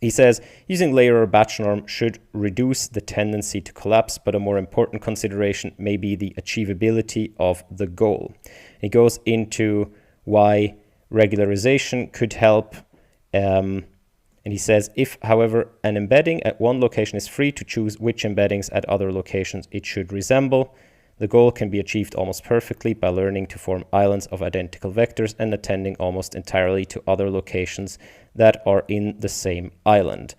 He says, using layer or batch norm should reduce the tendency to collapse, but a more important consideration may be the achievability of the goal. He goes into why regularization could help, and he says, if, however, an embedding at one location is free to choose which embeddings at other locations it should resemble, the goal can be achieved almost perfectly by learning to form islands of identical vectors and attending almost entirely to other locations that are in the same island.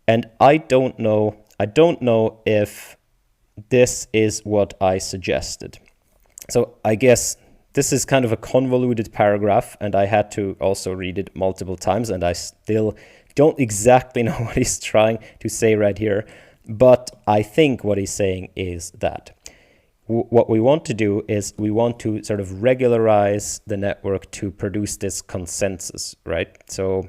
And I don't know if this is what I suggested. So I guess this is kind of a convoluted paragraph, and I had to also read it multiple times, and I still don't exactly know what he's trying to say right here. But I think what he's saying is that what we want to do is we want to sort of regularize the network to produce this consensus, right? So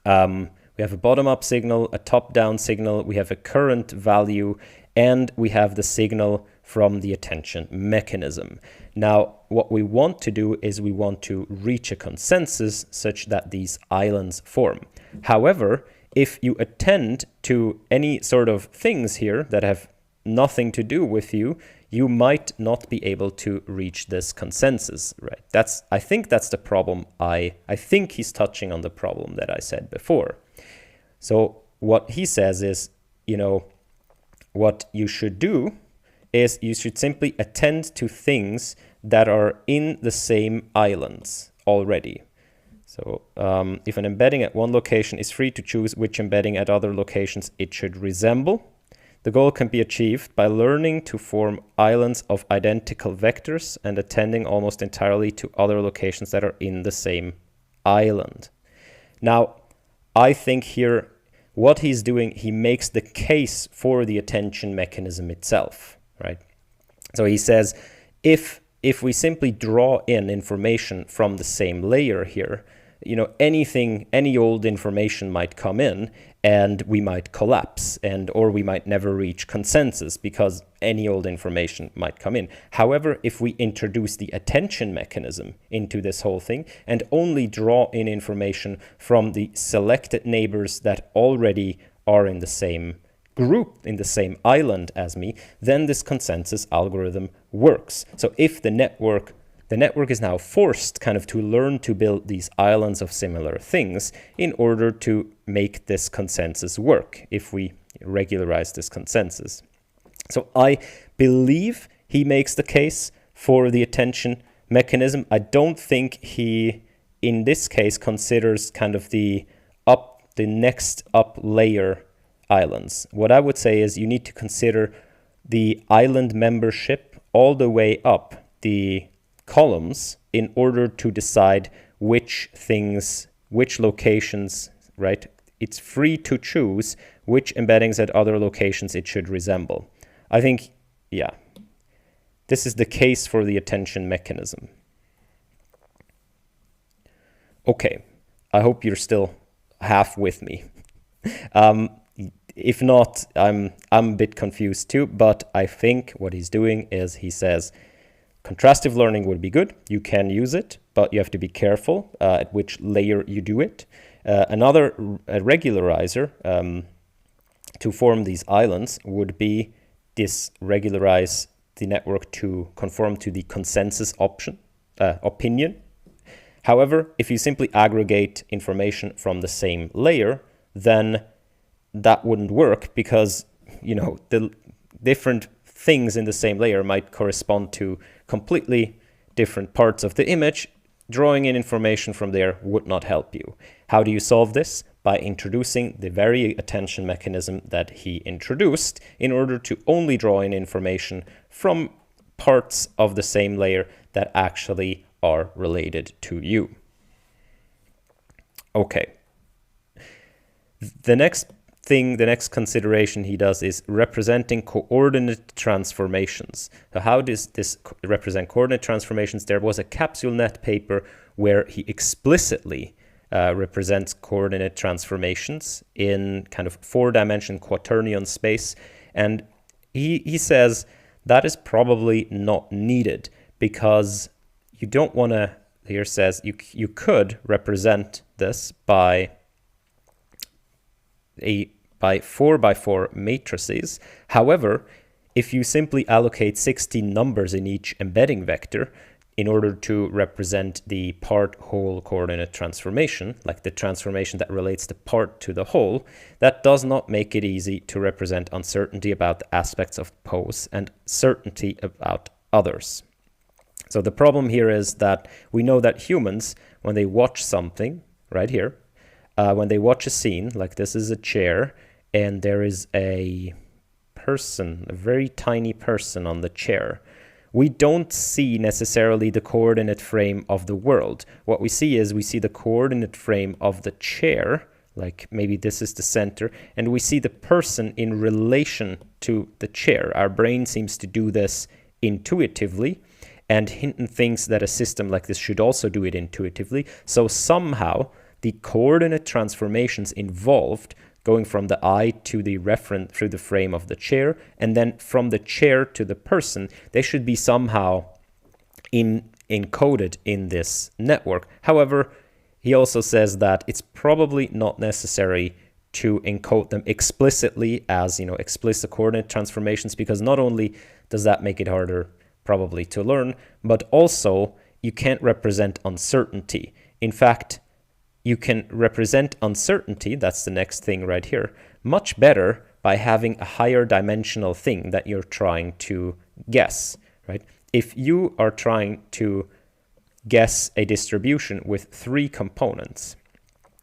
we have a bottom-up signal, a top-down signal, we have a current value, and we have the signal from the attention mechanism. Now, what we want to do is we want to reach a consensus such that these islands form. However, if you attend to any sort of things here that have nothing to do with you, you might not be able to reach this consensus, right? I think that's the problem. I think he's touching on the problem that I said before. So what he says is, what you should do is you should simply attend to things that are in the same islands already. So if an embedding at one location is free to choose which embedding at other locations it should resemble, The goal can be achieved by learning to form islands of identical vectors and attending almost entirely to other locations that are in the same island. Now, I think here what he's doing, he makes the case for the attention mechanism itself, right? So he says, if we simply draw in information from the same layer here, any old information might come in and we might collapse or we might never reach consensus because any old information might come in. However, if we introduce the attention mechanism into this whole thing and only draw in information from the selected neighbors that already are in the same group, in the same island as me, then this consensus algorithm works. So if the network is now forced kind of to learn to build these islands of similar things in order to make this consensus work, if we regularize this consensus. So I believe he makes the case for the attention mechanism. I don't think he, in this case, considers kind of the next up layer islands. What I would say is you need to consider the island membership all the way up the columns in order to decide which locations, right? It's free to choose which embeddings at other locations it should resemble. I think, yeah, this is the case for the attention mechanism. Okay, I hope you're still half with me. If not, I'm a bit confused too, but I think what he's doing is he says, contrastive learning would be good. You can use it, but you have to be careful at which layer you do it. Another regularizer to form these islands would be regularize the network to conform to the consensus opinion. However, if you simply aggregate information from the same layer, then that wouldn't work because, the different things in the same layer might correspond to completely different parts of the image. Drawing in information from there would not help you. How do you solve this? By introducing the very attention mechanism that he introduced in order to only draw in information from parts of the same layer that actually are related to you. Okay. The next consideration he does is representing coordinate transformations. So how does this represent coordinate transformations? There was a CapsuleNet paper where he explicitly represents coordinate transformations in kind of 4-dimensional quaternion space. And he says that is probably not needed because you don't want to, here says, you could represent this by 4x4 matrices. However, if you simply allocate 16 numbers in each embedding vector in order to represent the part-whole coordinate transformation, like the transformation that relates the part to the whole, that does not make it easy to represent uncertainty about the aspects of pose and certainty about others. So the problem here is that we know that humans, when they watch something, right here, when they watch a scene, like this is a chair, and there is a person, a very tiny person on the chair, we don't see necessarily the coordinate frame of the world. What we see is we see the coordinate frame of the chair, like maybe this is the center, and we see the person in relation to the chair. Our brain seems to do this intuitively, and Hinton thinks that a system like this should also do it intuitively. So somehow the coordinate transformations involved going from the eye to the reference through the frame of the chair, and then from the chair to the person, they should be somehow encoded in this network. However, he also says that it's probably not necessary to encode them explicitly as, explicit coordinate transformations, because not only does that make it harder probably to learn, but also you can't represent uncertainty. In fact, you can represent uncertainty, that's the next thing right here, much better by having a higher dimensional thing that you're trying to guess, right? If you are trying to guess a distribution with 3 components,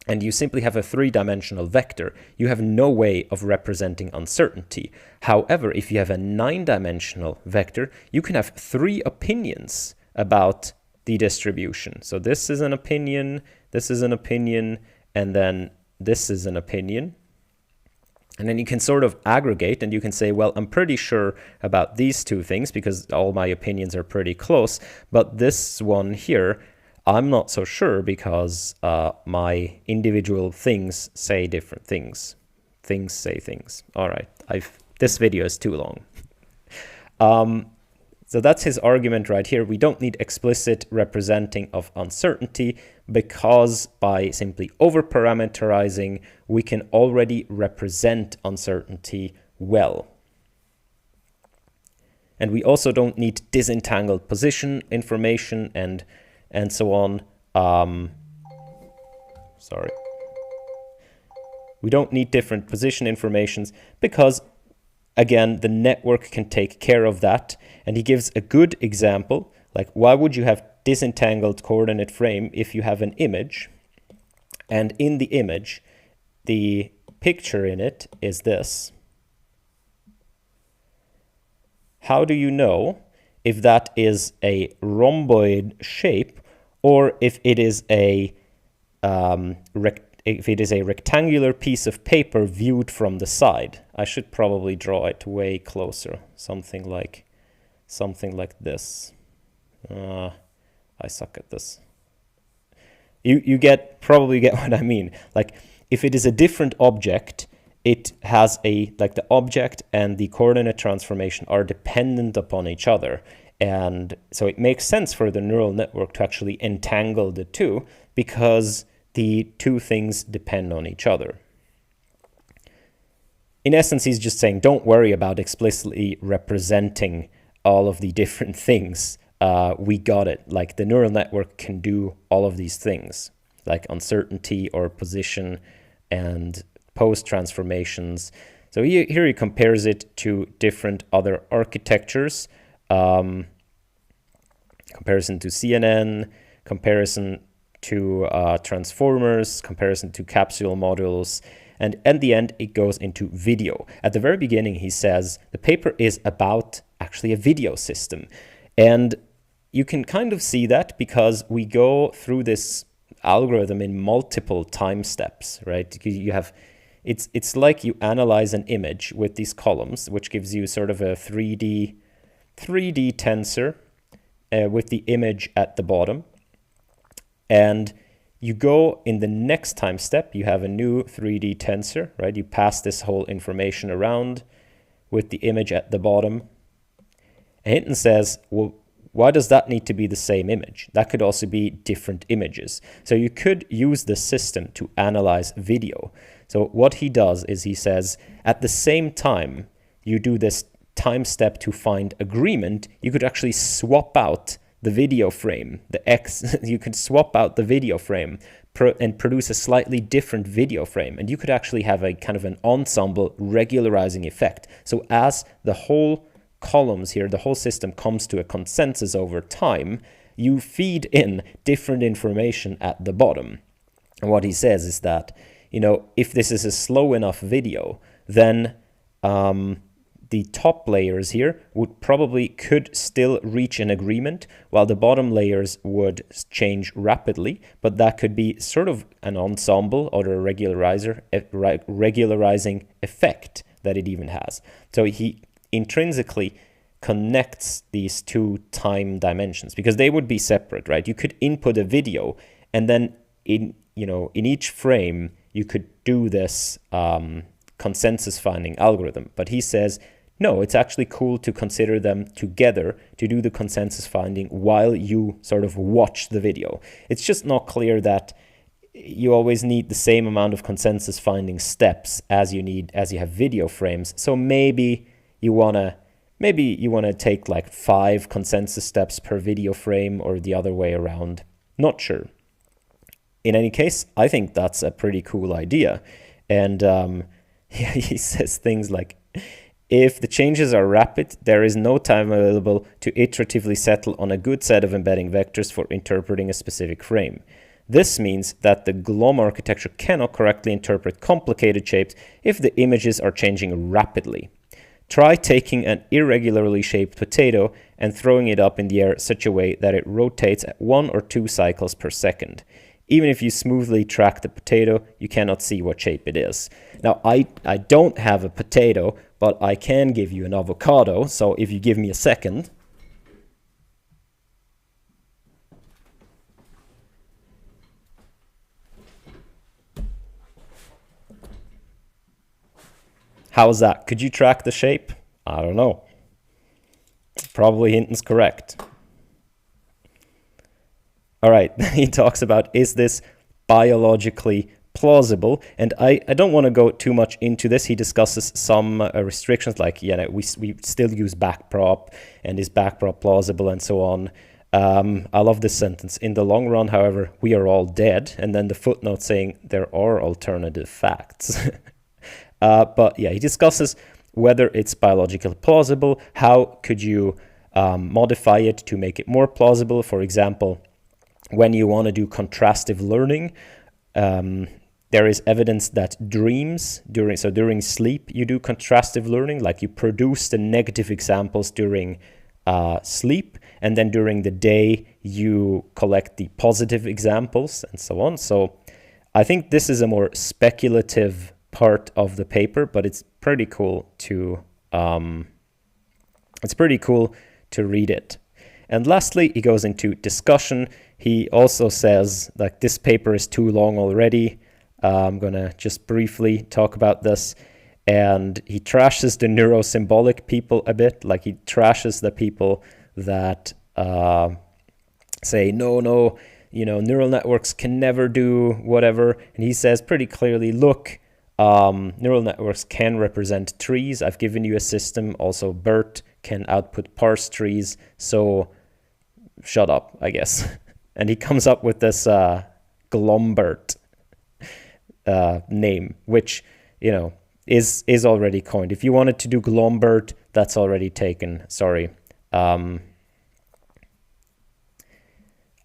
and you simply have a three-dimensional vector, you have no way of representing uncertainty. However, if you have a nine-dimensional vector, you can have three opinions about the distribution. So this is an opinion, and then this is an opinion. And then you can sort of aggregate and you can say, well, I'm pretty sure about these two things because all my opinions are pretty close. But this one here, I'm not so sure because my individual things say different things. Things say things. All right, this video is too long. So that's his argument right here. We don't need explicit representing of uncertainty because by simply over-parameterizing, we can already represent uncertainty well. And we also don't need disentangled position information and so on. We don't need different position informations because, again, the network can take care of that. And he gives a good example, like why would you have disentangled coordinate frame if you have an image? And in the image, the picture in it is this. How do you know if that is a rhomboid shape or if it is a rectangular piece of paper viewed from the side? I should probably draw it way closer, something like this. I suck at this. You probably get what I mean. Like if it is a different object, it has like the object and the coordinate transformation are dependent upon each other. And so it makes sense for the neural network to actually entangle the two because the two things depend on each other. In essence, he's just saying, don't worry about explicitly representing all of the different things. We got it. Like the neural network can do all of these things, like uncertainty or position and pose transformations. So here he compares it to different other architectures, comparison to CNN, comparison to transformers, comparison to capsule modules, and at the end it goes into video. At the very beginning he says the paper is about actually a video system, and you can kind of see that because we go through this algorithm in multiple time steps, right? You have it's like you analyze an image with these columns, which gives you sort of a 3D tensor with the image at the bottom. And you go in the next time step, you have a new 3D tensor, right? You pass this whole information around with the image at the bottom. And Hinton says, well, why does that need to be the same image? That could also be different images. So you could use the system to analyze video. So what he does is he says, at the same time you do this time step to find agreement, you could actually swap out the video frame, you could swap out the video frame and produce a slightly different video frame. And you could actually have a kind of an ensemble regularizing effect. So as the whole columns here, the whole system comes to a consensus over time, you feed in different information at the bottom. And what he says is that, if this is a slow enough video, then the top layers here could still reach an agreement, while the bottom layers would change rapidly, but that could be sort of an ensemble or a regularizing effect that it even has. So he intrinsically connects these two time dimensions because they would be separate, right? You could input a video and then in each frame you could do this consensus finding algorithm. But he says, no, it's actually cool to consider them together to do the consensus finding while you sort of watch the video. It's just not clear that you always need the same amount of consensus finding steps as you have video frames. So maybe you want to take like 5 consensus steps per video frame or the other way around. Not sure. In any case, I think that's a pretty cool idea. And he says things like, if the changes are rapid, there is no time available to iteratively settle on a good set of embedding vectors for interpreting a specific frame. This means that the GLOM architecture cannot correctly interpret complicated shapes if the images are changing rapidly. Try taking an irregularly shaped potato and throwing it up in the air such a way that it rotates at 1 or 2 cycles per second. Even if you smoothly track the potato, you cannot see what shape it is. Now, I don't have a potato, but I can give you an avocado. So if you give me a second. How's that? Could you track the shape? I don't know. Probably Hinton's correct. All right, he talks about, is this biologically plausible? And I don't want to go too much into this. He discusses some restrictions, like, we still use backprop, and is backprop plausible, and so on. I love this sentence. In the long run, however, we are all dead. And then the footnote saying there are alternative facts. But yeah, he discusses whether it's biologically plausible. How could you modify it to make it more plausible? For example, when you want to do contrastive learning, there is evidence that dreams, during sleep, you do contrastive learning, like you produce the negative examples during sleep, and then during the day, you collect the positive examples, and so on. So I think this is a more speculative part of the paper, but it's pretty cool to read it. And lastly, he goes into discussion. He also says, like, this paper is too long already. I'm gonna just briefly talk about this. And he trashes the neurosymbolic people a bit. Like, he trashes the people that say, no, neural networks can never do whatever. And he says pretty clearly, look, neural networks can represent trees. I've given you a system. Also, BERT can output parse trees. So shut up, I guess. And he comes up with this GLOMBERT name, which, is already coined. If you wanted to do GLOMBERT, that's already taken. Sorry. I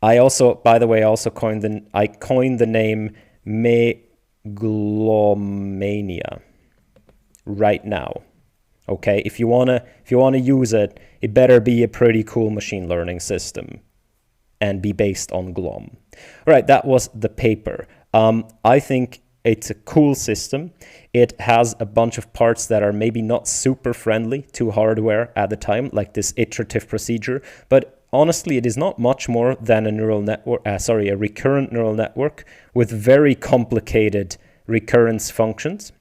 also, by the way, coined the name Megalomania right now. Okay, if you wanna use it, it better be a pretty cool machine learning system and be based on GLOM. All right, that was the paper. I think it's a cool system. It has a bunch of parts that are maybe not super friendly to hardware at the time, like this iterative procedure, but honestly, it is not much more than a recurrent neural network with very complicated recurrence functions.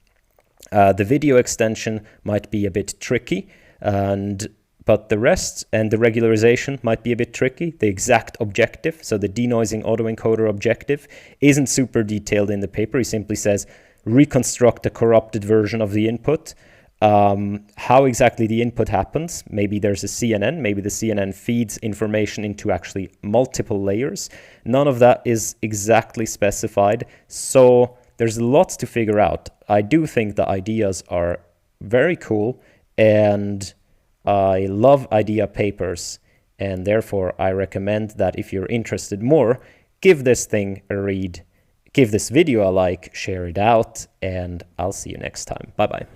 The video extension might be a bit tricky, but the rest and the regularization might be a bit tricky. The exact objective, so the denoising autoencoder objective, isn't super detailed in the paper. He simply says, reconstruct a corrupted version of the input. How exactly the input happens, maybe there's a CNN, maybe the CNN feeds information into actually multiple layers. None of that is exactly specified, so there's lots to figure out. I do think the ideas are very cool, and I love idea papers, and therefore I recommend that if you're interested more, give this thing a read, give this video a like, share it out, and I'll see you next time. Bye-bye.